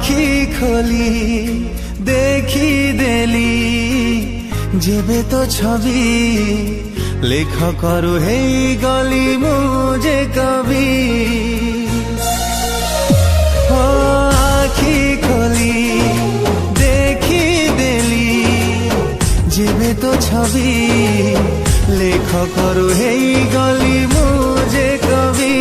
आखी खोली देखी देली जेबे तो छवि लेख करू हे गली मुझे कवि आखी खोली देखी देली जेबे तो छवि लेख करू हे गली मुझे कवि